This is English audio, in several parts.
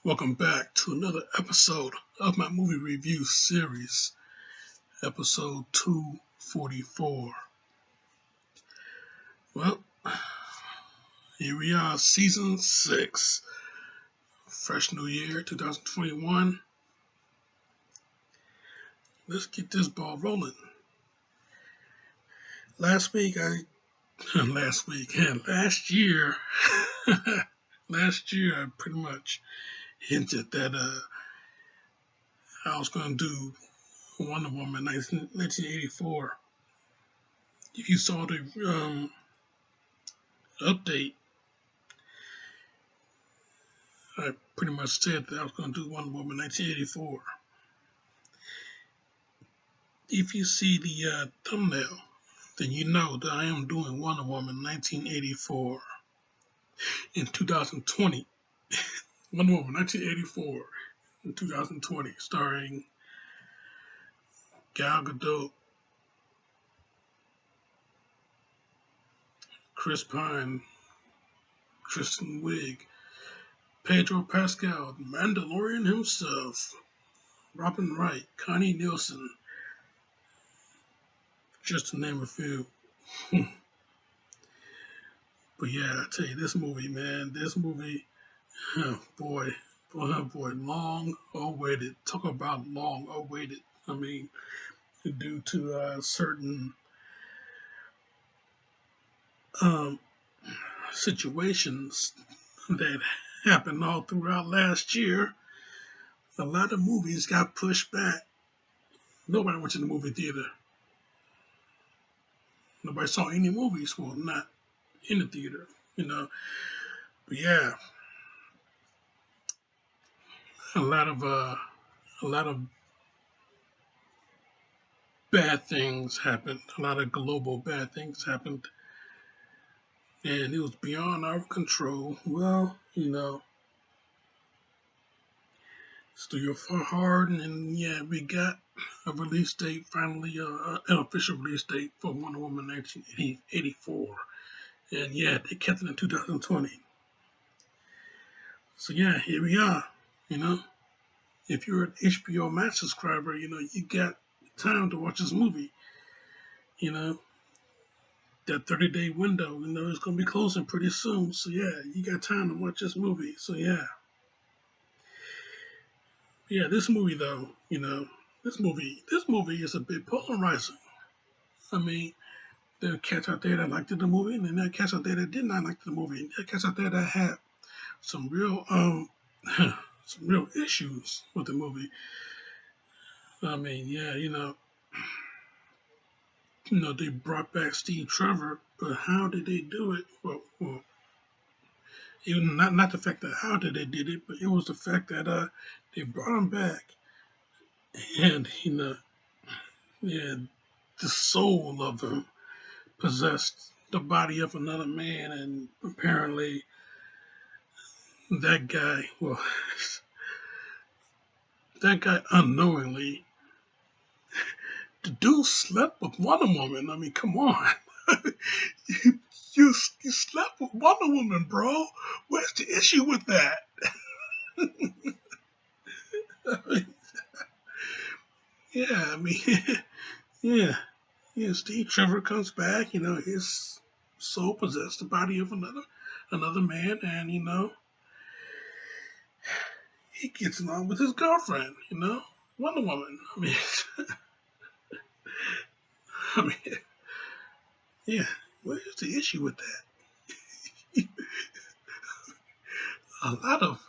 Welcome back to another episode of my movie review series, episode 244. Well, here we are, season 6, fresh new year, 2021. Let's get this ball rolling. Last year, last year I pretty much hinted that I was going to do Wonder Woman 1984. If you saw the update, I pretty much said that I was going to do Wonder Woman 1984. If you see the thumbnail, then you know that I am doing Wonder Woman 1984 in 2020. Wonder Woman 1984 in 2020, starring Gal Gadot, Chris Pine, Kristen Wiig, Pedro Pascal, the Mandalorian himself, Robin Wright, Connie Nielsen, just to name a few. But yeah, I tell you, this movie, boy, long awaited. Talk about long awaited. I mean, due to certain situations that happened all throughout last year, a lot of movies got pushed back. Nobody went to the movie theater. Nobody saw any movies. Well, not in the theater, But yeah, a lot of bad things happened. A lot of global bad things happened, and it was beyond our control. Well, still your hard, and yeah, we got a release date finally, an official release date for Wonder Woman 1984, and yeah, they kept it in 2020. So yeah, here we are. If you're an HBO Max subscriber, you got time to watch this movie. That 30-day window, it's going to be closing pretty soon. So yeah, you got time to watch this movie. So yeah. Yeah, this movie though, this movie is a bit polarizing. I mean, there are cats out there that liked the movie, and then there are cats out there that did not like the movie. There are cats out there that had some real some real issues with the movie. I mean, yeah, they brought back Steve Trevor, but how did they do it? Well, even not the fact that how did they did it, but it was the fact that they brought him back, and yeah, the soul of him possessed the body of another man, and apparently that guy, that guy unknowingly, the dude slept with Wonder Woman. I mean, come on. you slept with Wonder Woman, bro. Where's the issue with that? I mean, yeah. Steve Trevor comes back, his soul possessed the body of another man, and he gets along with his girlfriend, Wonder Woman. I mean, yeah. Where's the issue with that? A lot of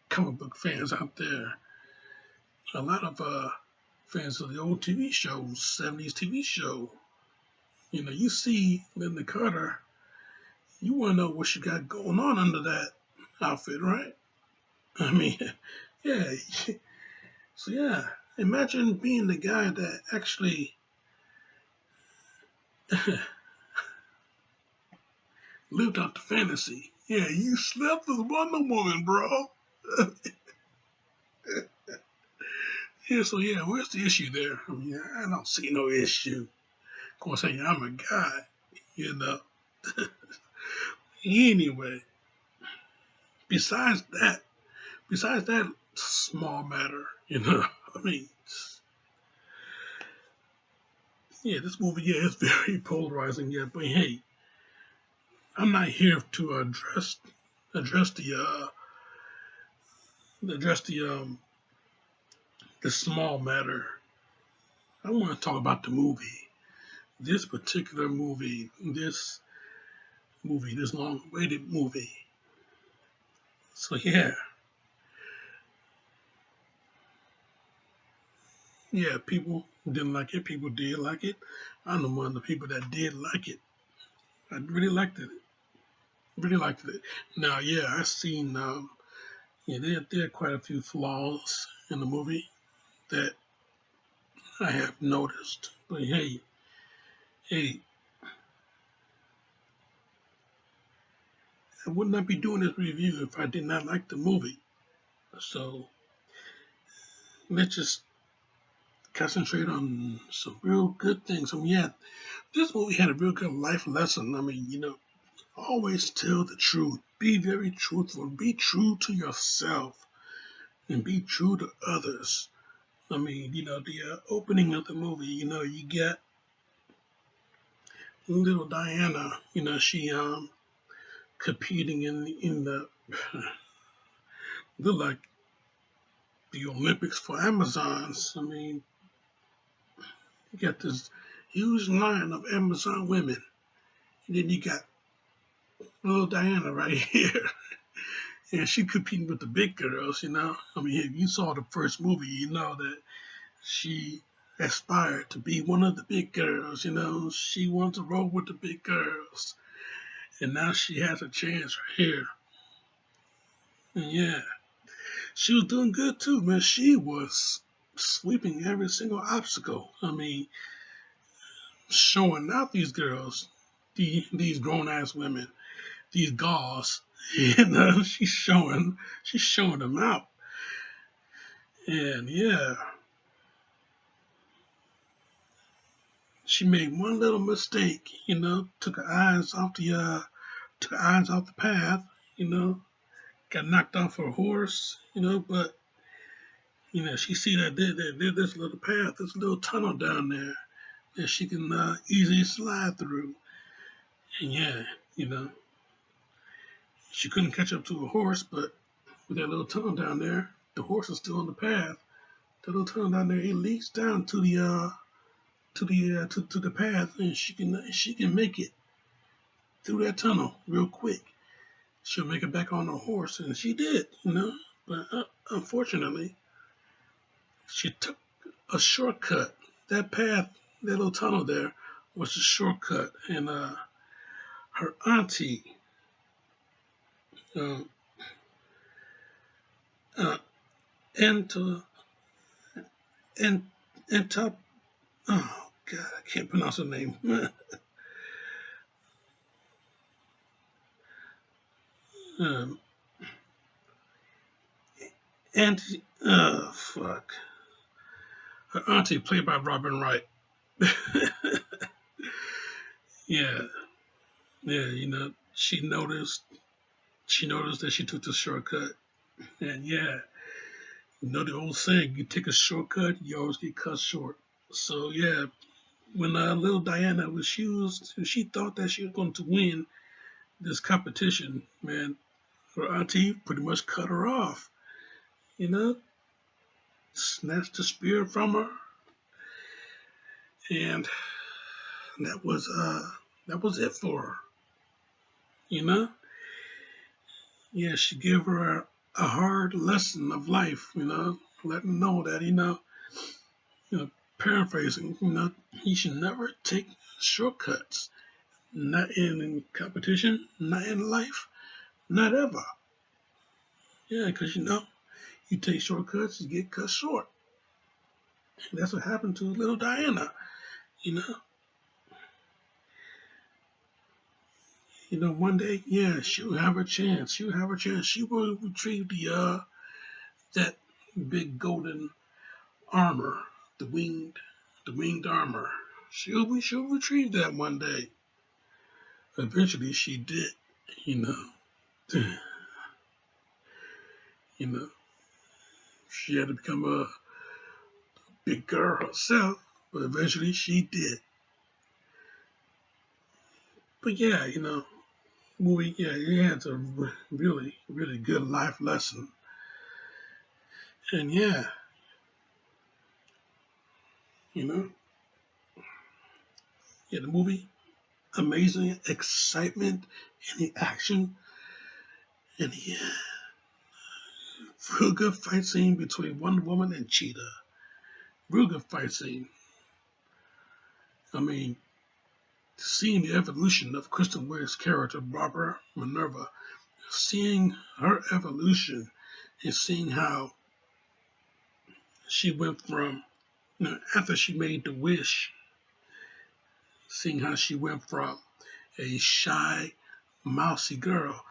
comic book fans out there, a lot of fans of the old TV shows, 70s TV show. You see Linda Carter, you want to know what she got going on under that outfit, right? I mean, yeah. So yeah, imagine being the guy that actually lived out the fantasy. Yeah, you slept with Wonder Woman, bro. Yeah, so yeah, where's the issue there? I mean, I don't see no issue. Of course, hey, I'm a guy, you know. Anyway, besides that, Besides that small matter, you know. I mean, yeah, this movie, yeah, is very polarizing, yeah. But hey, I'm not here to address address the small matter. I want to talk about the movie. This particular movie, this long-awaited movie. So yeah, people didn't like it. People did like it. I'm the one of the people that did like it. I really liked it. Really liked it. Now, yeah, I seen. Yeah, there are quite a few flaws in the movie that I have noticed. But hey, I would not be doing this review if I did not like the movie. So let's just concentrate on some real good things. I mean, yeah, this movie had a real good life lesson. I mean, always tell the truth. Be very truthful. Be true to yourself and be true to others. I mean, the opening of the movie, you get little Diana, she competing in the look like the Olympics for Amazons. I mean, you got this huge line of Amazon women, and then you got little Diana right here, and she competing with the big girls. I mean, if you saw the first movie, you know that she aspired to be one of the big girls. She wants to roll with the big girls, and now she has a chance right here. And yeah, she was doing good too, man. She was sweeping every single obstacle. I mean, showing out these girls, these grown ass women, these gauze. She's showing them out. And yeah, she made one little mistake. Took her eyes off the path. You know, got knocked off her horse. But she see that there's this little path, this little tunnel down there that she can easily slide through. And yeah, you know, she couldn't catch up to a horse, but with that little tunnel down there, the horse is still on the path. The little tunnel down there, it leads down to the path, and she can make it through that tunnel real quick. She'll make it back on her horse, and she did. But unfortunately, she took a shortcut. That path, that little tunnel there, was a shortcut, and her auntie, uh, uh, and and and top. Oh God, I can't pronounce her name. um, and fuck, her auntie played by Robin Wright. Yeah, yeah, she noticed that she took the shortcut, and yeah, the old saying, you take a shortcut, you always get cut short. So yeah, when little Diana she thought that she was going to win this competition, man, her auntie pretty much cut her off. You know, snatched the spear from her, and that was it for her. You know, yeah, she gave her a hard lesson of life. Letting her know that paraphrasing, you should never take shortcuts. Not in competition, not in life, not ever. Yeah, because you take shortcuts, you get cut short. And that's what happened to little Diana. You know, one day, yeah, she'll have her chance. She'll have her chance. She will retrieve that big golden armor, the winged armor. She'll retrieve that one day. Eventually, she did. You know, you know. She had to become a big girl herself, but eventually she did. But yeah, movie, yeah, it had a really, really good life lesson. And yeah, you know, yeah, the movie, amazing excitement and the action, and yeah, real good fight scene between Wonder Woman and Cheetah. Real good fight scene. I mean, seeing the evolution of Kristen Wiig's character, Barbara Minerva, seeing her evolution and seeing how she went from, after she made the wish, seeing how she went from a shy, mousy girl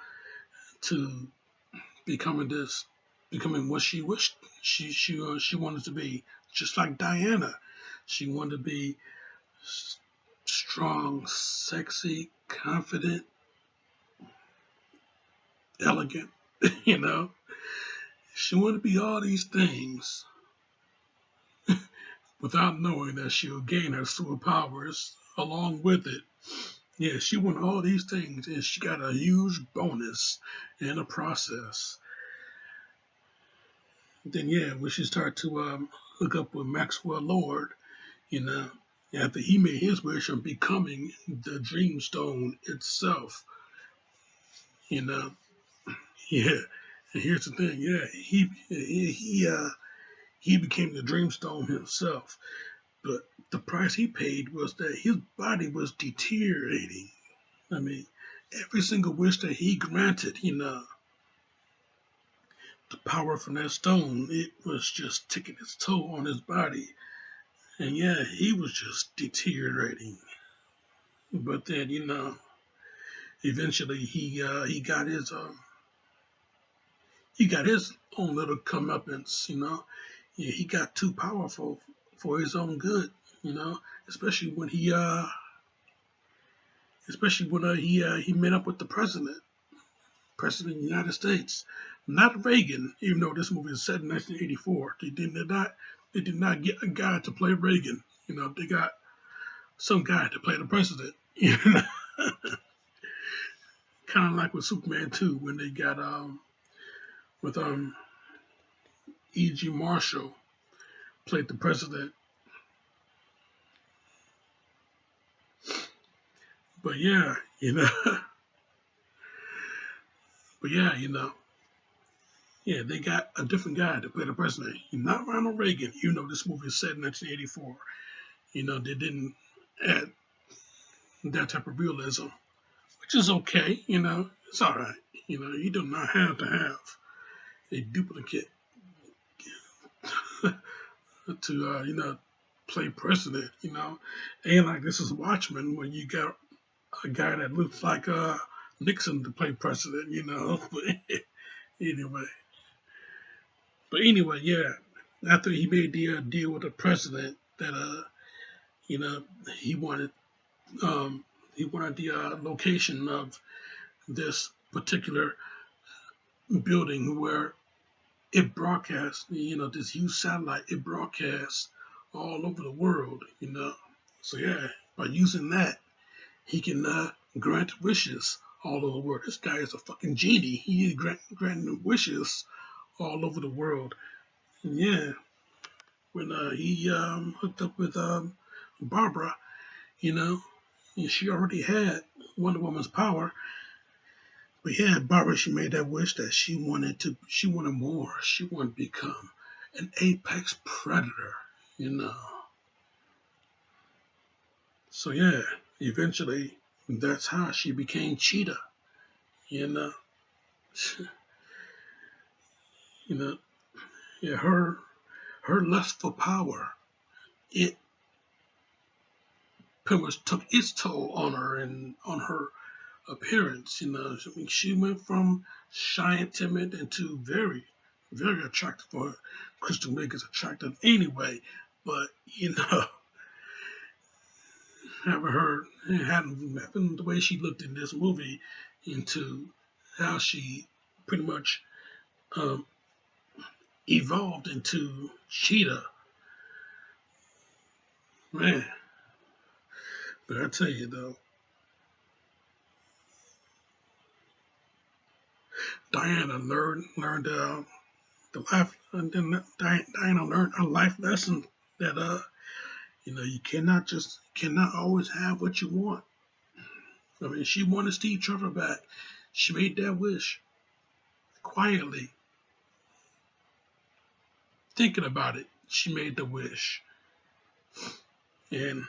to becoming this, becoming what she wished she wanted to be, just like Diana. She wanted to be strong, sexy, confident, elegant. you know, she wanted to be all these things without knowing that she'll gain her superpowers along with it. Yeah, she wanted all these things, and she got a huge bonus in the process. Then, yeah, when she started to hook up with Maxwell Lord, you know, after he made his wish of becoming the Dreamstone itself, you know, yeah. And here's the thing, yeah, he became the Dreamstone himself, but the price he paid was that his body was deteriorating. I mean, every single wish that he granted, the power from that stone, it was just taking its toll on his body. And yeah, he was just deteriorating. But then, eventually he got his own little comeuppance. Yeah, he got too powerful for his own good. You know, especially when he met up with the president of the United States, not Reagan. Even though this movie is set in 1984, they did not get a guy to play Reagan. They got some guy to play the president. Kind of like with Superman 2 when they got with E.G. Marshall played the president. But yeah, but yeah, yeah, they got a different guy to play the president. Not Ronald Reagan. This movie is set in 1984. They didn't add that type of realism, which is okay. It's all right. You do not have to have a duplicate to play president. Ain't like this is Watchmen where you got a guy that looks like Nixon to play president. But anyway, yeah. After he made the deal with the president that you know he wanted um, the location of this particular building where it broadcasts, this huge satellite, it broadcasts all over the world. So yeah, by using that, he can grant wishes all over the world. This guy is a fucking genie. He is granting wishes all over the world. And yeah, when he hooked up with Barbara, you know, and she already had Wonder Woman's power. But yeah, Barbara, she made that wish that she wanted more. She wanted to become an apex predator, you know. So yeah, eventually, that's how she became Cheetah, you know. you know, yeah, her lust for power, it pretty much took its toll on her and on her appearance. I mean, she went from shy and timid into very, very attractive. For her. Kristen Wiig is attractive anyway, but having the way she looked in this movie, into how she pretty much um, evolved into Cheetah. Man, but I tell you though, Diana learned the life, and then Diana learned a life lesson that you cannot always have what you want. I mean, she wanted Steve Trevor back. She made that wish quietly, thinking about it. She made the wish, and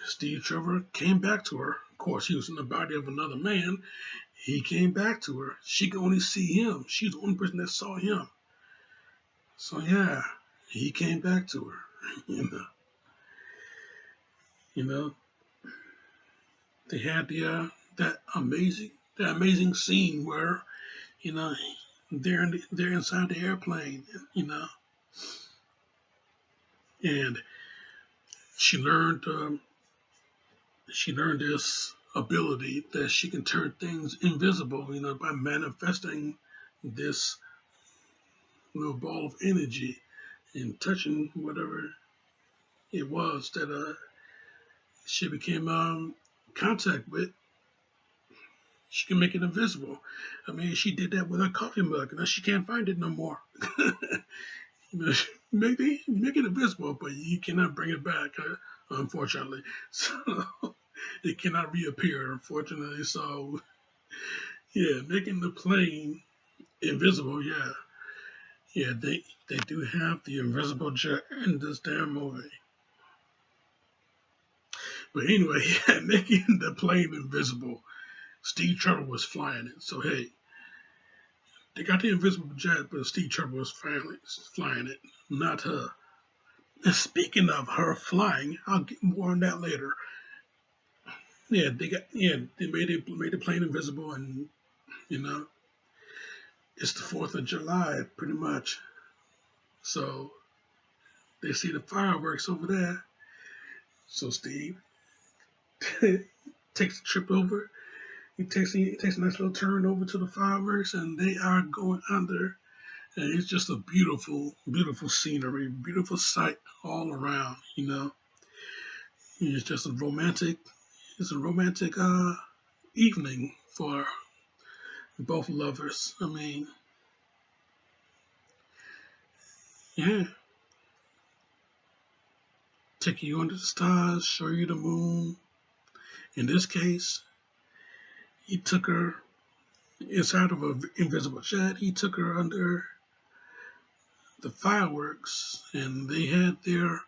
Steve Trevor came back to her. Of course, he was in the body of another man. He came back to her. She could only see him. She's the only person that saw him. So yeah, he came back to her. You know, you know, they had that amazing scene where you know they're inside the airplane. And she learned she learned this ability that she can turn things invisible. By manifesting this little ball of energy and touching whatever it was that she became contact with. She can make it invisible. I mean, she did that with her coffee mug, and now she can't find it no more. Make it invisible, but you cannot bring it back, unfortunately. So it cannot reappear, unfortunately. So yeah, making the plane invisible. Yeah, yeah, they do have the invisible jet in this damn movie. But anyway, yeah, making the plane invisible. Steve Trevor was flying it. So hey, they got the invisible jet, but Steve Trevor was flying it, not her. And speaking of her flying, I'll get more on that later. Yeah, they made the plane invisible, and you know it's the 4th of July, pretty much. So they see the fireworks over there. So Steve takes a trip over. He takes a nice little turn over to the fireworks, and they are going under. And it's just a beautiful, beautiful scenery, beautiful sight all around. It's just a romantic. It's a romantic evening for both lovers. I mean, yeah, take you under the stars, show you the moon. In this case, he took her inside of an invisible jet. He took her under the fireworks, and they had that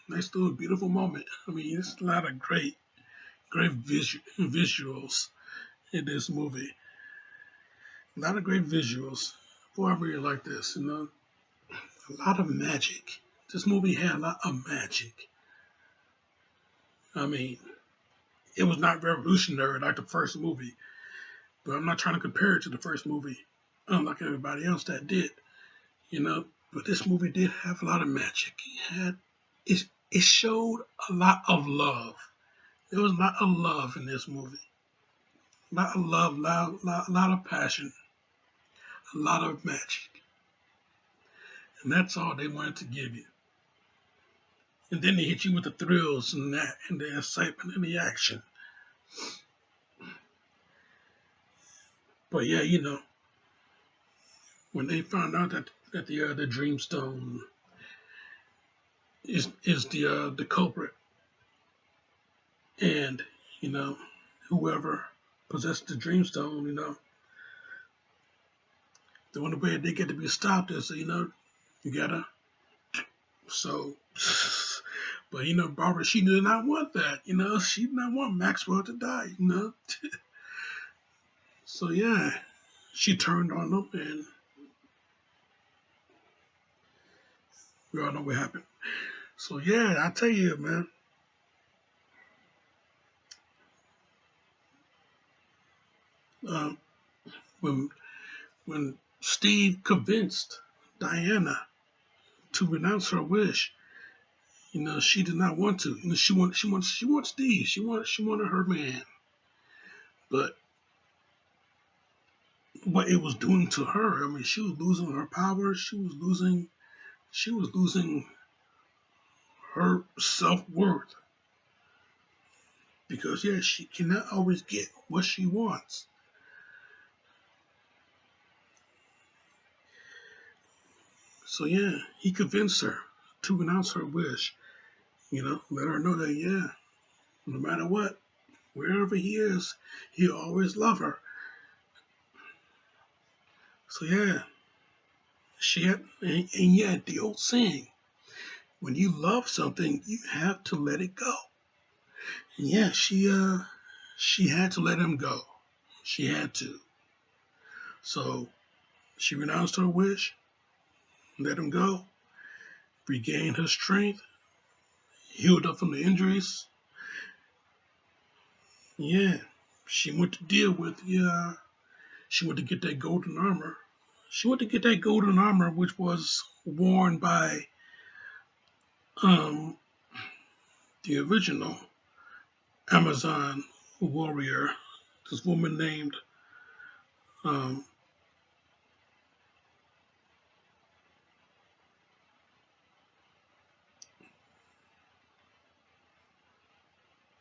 nice little beautiful moment. I mean, it's a lot of great visuals in this movie. A lot of great visuals. Boy, I really like this. A lot of magic. This movie had a lot of magic. I mean, it was not revolutionary like the first movie, but I'm not trying to compare it to the first movie, unlike everybody else that did. But this movie did have a lot of magic. It showed a lot of love. There was a lot of love in this movie. A lot of love, lot of passion, a lot of magic. And that's all they wanted to give you. And then they hit you with the thrills and that, and the excitement and the action. But yeah, when they found out that the Dreamstone is the culprit, and whoever possessed the Dreamstone, the only way they get to be stopped is you gotta. So, but Barbara, she did not want that. She did not want Maxwell to die. So yeah, she turned on them, and we all know what happened. So yeah, I tell you, man. Um, when when Steve convinced Diana to renounce her wish, she did not want to. She wants Steve. She wanted her man. But what it was doing to her. I mean, she was losing her power. She was losing her self-worth because yeah, she cannot always get what she wants. So yeah, he convinced her to renounce her wish. Let her know that yeah, no matter what, wherever he is, he'll always love her. So yeah, she had, and yet the old saying, when you love something, you have to let it go. And yeah, she had to let him go. She had to. So she renounced her wish, let him go, regained her strength, healed up from the injuries. Yeah, she went to deal with she went to get that golden armor. She went to get that golden armor, which was worn by um, the original Amazon warrior, this woman named um,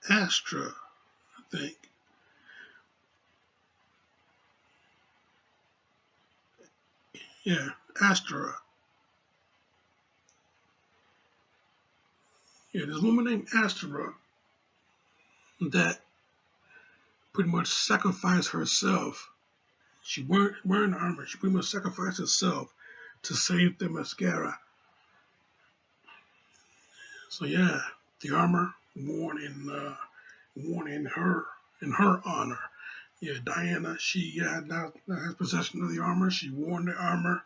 Astra, I think. Yeah, Astra. Yeah, this woman named Astra that pretty much sacrificed herself. She wearing armor. She pretty much sacrificed herself to save the mascara. So yeah, the armor worn in her honor. Yeah, Diana, she now has possession of the armor. She worn the armor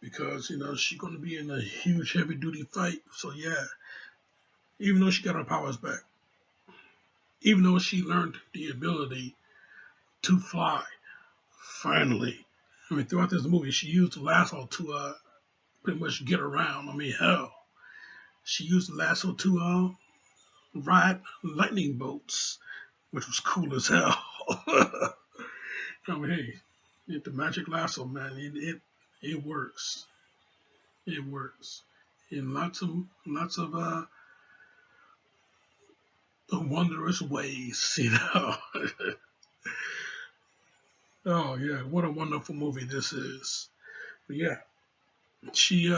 because she's going to be in a huge heavy duty fight. So yeah, even though she got her powers back, even though she learned the ability to fly, finally. I mean, throughout this movie, she used the lasso to pretty much get around. I mean, hell, she used the lasso to ride lightning bolts, which was cool as hell. I mean, hey, the magic lasso, man, it works. It works in lots of wondrous ways. Oh yeah, what a wonderful movie this is. But yeah, she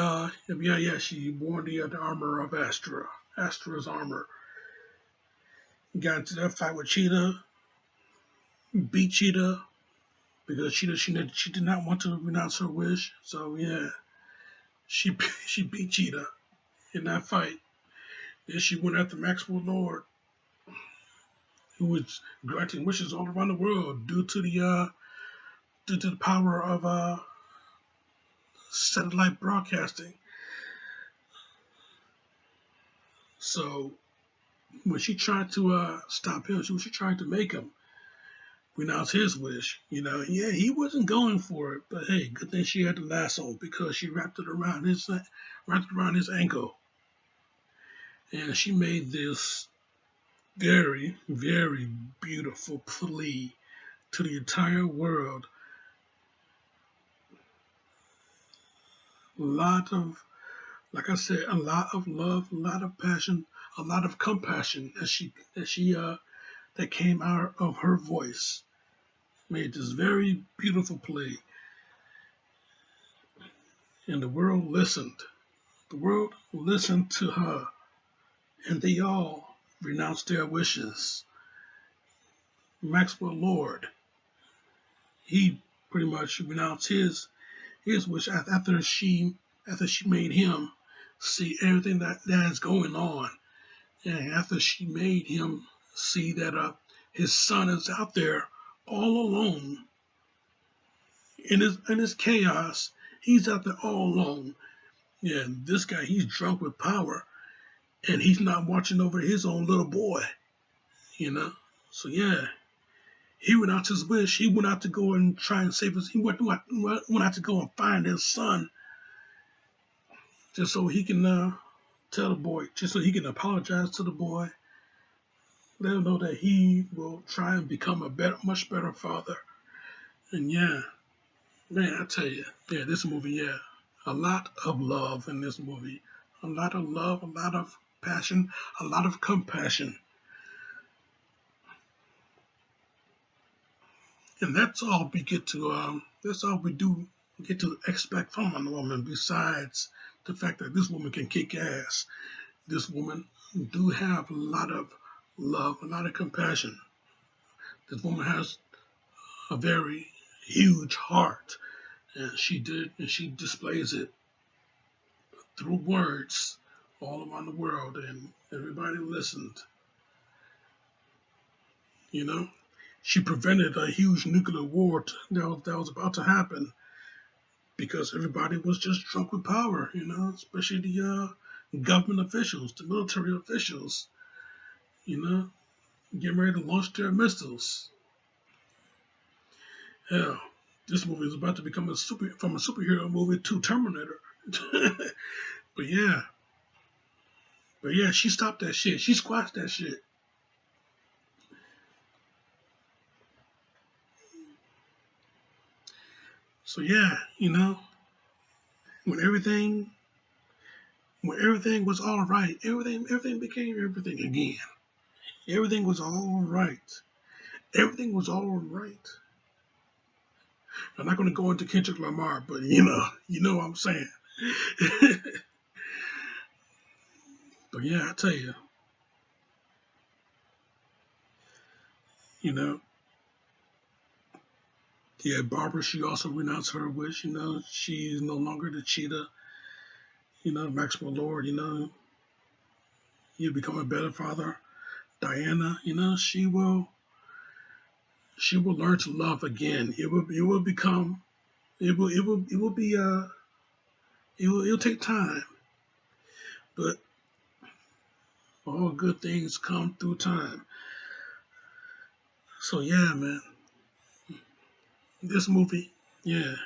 wore the armor of Astra's armor. Got into that fight with Cheetah, beat Cheetah because she did not want to renounce her wish. So yeah, she she beat Cheetah in that fight. Then she went after Maxwell Lord, who was granting wishes all around the world due to the power of satellite broadcasting. So when she tried to stop him, she tried to make him renounce his wish. Yeah, he wasn't going for it, but hey, good thing she had the lasso because she wrapped it around his ankle, and she made this very, very beautiful plea to the entire world. A lot of, like I said, a lot of love, a lot of passion, a lot of compassion that came out of her voice. Made this very beautiful plea, and the world listened. The world listened to her, and they all renounced their wishes. Maxwell Lord, he pretty much renounced his wish after she made him see everything that is going on, and after she made him see that his son is out there all alone in his chaos. He's out there all alone. Yeah, this guy, he's drunk with power, and he's not watching over his own little boy. You know, so yeah, he went out to his wish. He went out to go and try and save his. He went out to go and find his son, just so he can tell the boy, just so he can apologize to the boy, let him know that he will try and become a much better father. And yeah. Man, I tell you, yeah, this movie, yeah, a lot of love in this movie, a lot of love, a lot of passion, a lot of compassion, and that's all we get to. That's all we do get to expect from a woman. Besides the fact that this woman can kick ass, this woman do have a lot of love, a lot of compassion. This woman has a very huge heart, and she displays it through words all around the world, and everybody listened. You know, she prevented a huge nuclear war that was about to happen because everybody was just drunk with power. You know, especially the government officials, the military officials. You know, getting ready to launch their missiles. Hell, this movie is about to become from a superhero movie to Terminator. but yeah, but yeah, she stopped that shit. She squashed that shit. So yeah, when everything when everything was all right, everything became everything again. Everything was all right. Everything was all right. I'm not going to go into Kendrick Lamar, but you know what I'm saying. but yeah, I tell you, you know, yeah, Barbara, she also renounced her wish. She's no longer the cheetah. Maxwell Lord. You become a better father. Diana, she will learn to love again. It will become it will be it'll take time, but all good things come through time. So yeah, man, this movie, yeah,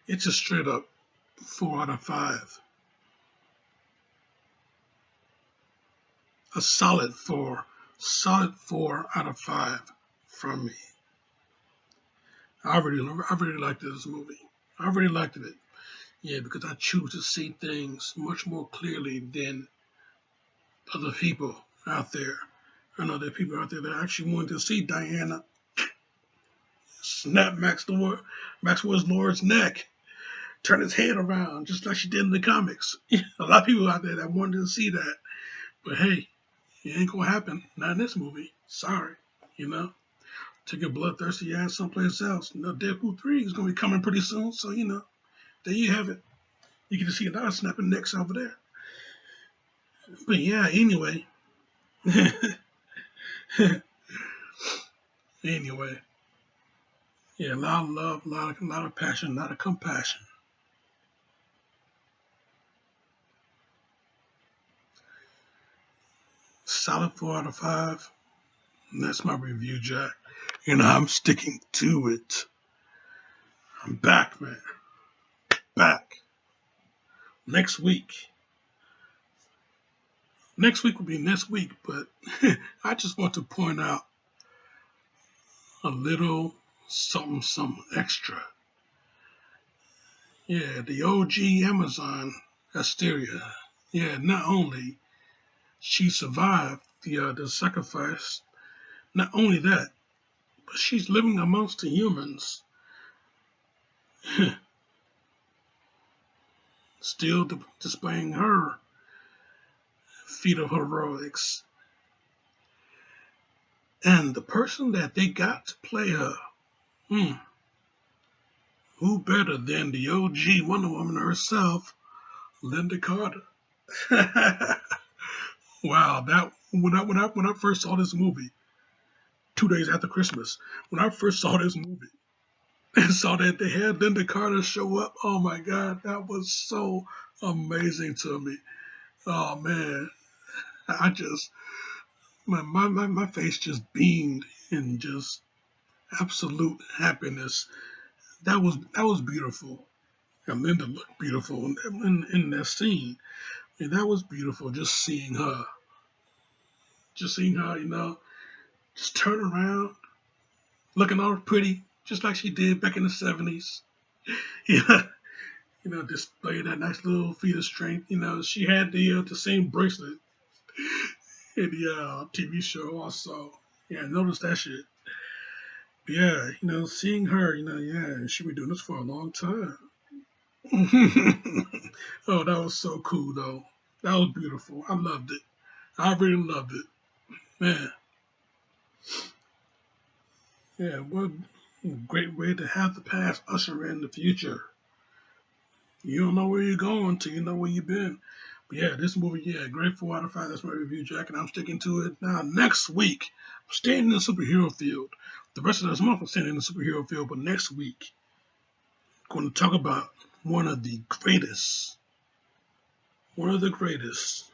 it's a straight up 4 out of 5, a solid 4 out of 5 from me. I really liked this movie. I really liked it. Yeah, because I choose to see things much more clearly than other people out there. I know there are people out there that actually wanted to see Diana snap Maxwell's Lord's neck, turn his head around, just like she did in the comics. A lot of people out there that wanted to see that. But hey, it ain't gonna happen. Not in this movie. Sorry. You know? Take your bloodthirsty ass someplace else. Deadpool 3 is gonna be coming pretty soon, so there you have it. You get to see a lot of snapping necks over there. But yeah, anyway. anyway. Yeah, a lot of love, a lot of passion, a lot of compassion. Solid 4 out of 5. And that's my review, Jack. I'm sticking to it. I'm back, man. Back. Next week. Next week will be next week, but I just want to point out a little something extra. Yeah, the OG Amazon Asteria. Yeah, not only she survived the sacrifice, not only that, but she's living amongst the humans, still displaying her feat of heroics. And the person that they got to play her, hmm, who better than the OG Wonder Woman herself, Linda Carter? wow, that when I first saw this movie, 2 days after Christmas, when I first saw this movie and saw that they had Linda Carter show up, oh my God, that was so amazing to me. Oh man, I just my face just beamed in just absolute happiness. That was beautiful. And Linda looked beautiful in that scene. And that was beautiful just seeing her. Just seeing her, just turn around, looking all pretty, just like she did back in the 70s. Yeah, displayed that nice little feat of strength. She had the same bracelet in the TV show also. Yeah, notice that shit. But yeah, seeing her, yeah, she been doing this for a long time. Oh, that was so cool though. That was beautiful. I loved it. I really loved it. Man, yeah, what a great way to have the past usher in the future. You don't know where you're going till you know where you've been. But yeah, this movie, yeah, great 4 out of 5. That's my review, Jack, and I'm sticking to it. Now, next week, I'm staying in the superhero field. The rest of this month, I'm staying in the superhero field, but next week, I'm going to talk about one of the greatest, one of the greatest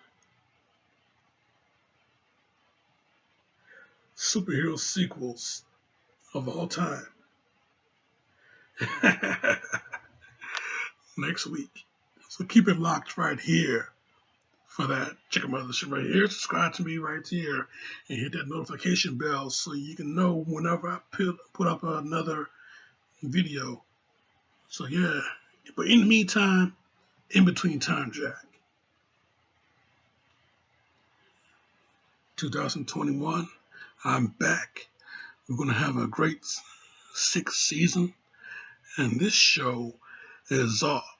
superhero sequels of all time. Next week. So keep it locked right here for that. Check out my other shit right here. Subscribe to me right here and hit that notification bell so you can know whenever I put up another video. So yeah. But in the meantime, in between time, Jack, 2021, I'm back. We're gonna have a great 6th season, and this show is off.